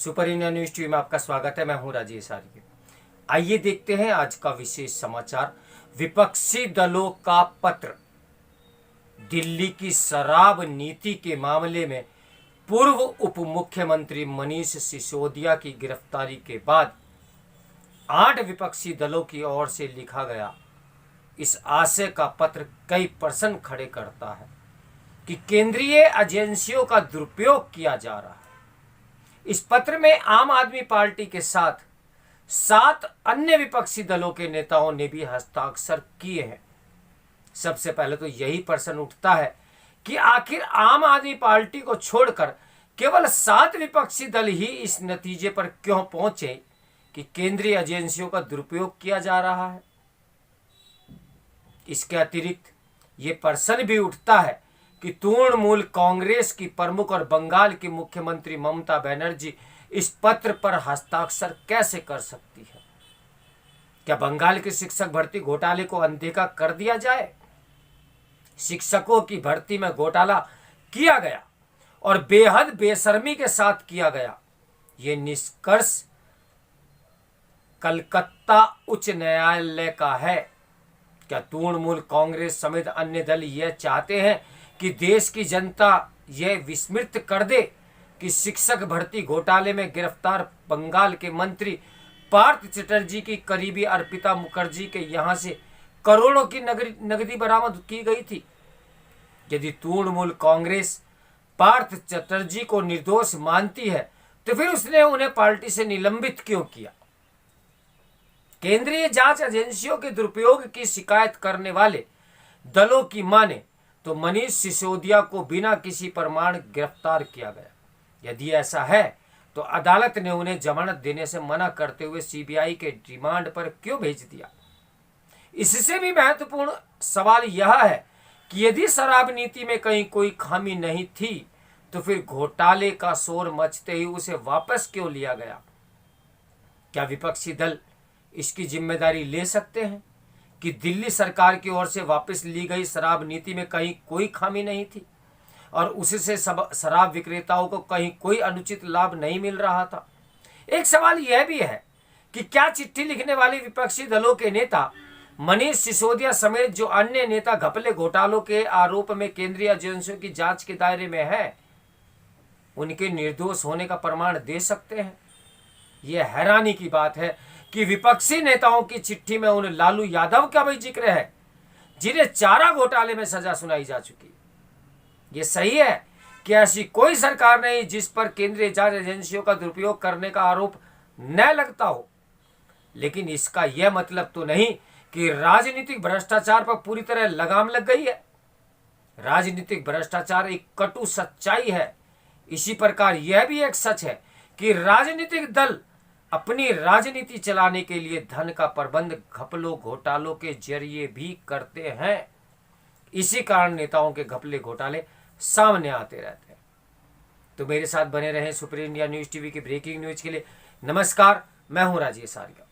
Super India news TV में आपका स्वागत है। मैं हूं राजेश आर्य। आइए देखते हैं आज का विशेष समाचार। विपक्षी दलों का पत्र। दिल्ली की शराब नीति के मामले में पूर्व उप मुख्यमंत्री मनीष सिसोदिया की गिरफ्तारी के बाद 8 विपक्षी दलों की ओर से लिखा गया इस आशय का पत्र कई प्रश्न खड़े करता है कि केंद्रीय एजेंसियों का दुरुपयोग किया जा रहा है। इस पत्र में आम आदमी पार्टी के साथ 7 अन्य विपक्षी दलों के नेताओं ने भी हस्ताक्षर किए हैं। सबसे पहले तो यही प्रश्न उठता है कि आखिर आम आदमी पार्टी को छोड़कर केवल 7 विपक्षी दल ही इस नतीजे पर क्यों पहुंचे कि केंद्रीय एजेंसियों का दुरुपयोग किया जा रहा है। इसके अतिरिक्त ये प्रश्न भी उठता है कि तृणमूल कांग्रेस की प्रमुख और बंगाल की मुख्यमंत्री ममता बनर्जी इस पत्र पर हस्ताक्षर कैसे कर सकती है। क्या बंगाल के शिक्षक भर्ती घोटाले को अनदेखा कर दिया जाए? शिक्षकों की भर्ती में घोटाला किया गया और बेहद बेशर्मी के साथ किया गया। ये निष्कर्ष कलकत्ता उच्च न्यायालय का है। क्या तृणमूल कांग्रेस समेत अन्य दल यह चाहते हैं कि देश की जनता यह विस्मृत कर दे कि शिक्षक भर्ती घोटाले में गिरफ्तार बंगाल के मंत्री पार्थ चटर्जी की करीबी अर्पिता मुखर्जी के यहां से करोड़ों की नगदी बरामद की गई थी? यदि तृणमूल कांग्रेस पार्थ चटर्जी को निर्दोष मानती है तो फिर उसने उन्हें पार्टी से निलंबित क्यों किया? केंद्रीय जांच एजेंसियों के दुरुपयोग की शिकायत करने वाले दलों की माने तो मनीष सिसोदिया को बिना किसी प्रमाण गिरफ्तार किया गया। यदि ऐसा है तो अदालत ने उन्हें जमानत देने से मना करते हुए सीबीआई के रिमांड पर क्यों भेज दिया? इससे भी महत्वपूर्ण सवाल यह है कि यदि शराब नीति में कहीं कोई खामी नहीं थी तो फिर घोटाले का शोर मचते ही उसे वापस क्यों लिया गया? क्या विपक्षी दल इसकी जिम्मेदारी ले सकते हैं कि दिल्ली सरकार की ओर से वापस ली गई शराब नीति में कहीं कोई खामी नहीं थी और उससे शराब विक्रेताओं को कहीं कोई अनुचित लाभ नहीं मिल रहा था? एक सवाल यह भी है कि क्या चिट्ठी लिखने वाले विपक्षी दलों के नेता मनीष सिसोदिया समेत जो अन्य नेता घपले घोटालों के आरोप में केंद्रीय एजेंसियों की जांच के दायरे में है, उनके निर्दोष होने का प्रमाण दे सकते हैं? यह हैरानी की बात है कि विपक्षी नेताओं की चिट्ठी में उन लालू यादव का भी जिक्र है जिन्हें चारा घोटाले में सजा सुनाई जा चुकी। यह सही है कि ऐसी कोई सरकार नहीं जिस पर केंद्रीय जांच एजेंसियों का दुरुपयोग करने का आरोप न लगता हो, लेकिन इसका यह मतलब तो नहीं कि राजनीतिक भ्रष्टाचार पर पूरी तरह लगाम लग गई है। राजनीतिक भ्रष्टाचार एक कटु सच्चाई है। इसी प्रकार यह भी एक सच है कि राजनीतिक दल अपनी राजनीति चलाने के लिए धन का प्रबंध घपलों घोटालों के जरिए भी करते हैं। इसी कारण नेताओं के घपले घोटाले सामने आते रहते हैं। तो मेरे साथ बने रहें सुपर इंडिया न्यूज टीवी की ब्रेकिंग न्यूज के लिए। नमस्कार, मैं हूं राजेश आर्य।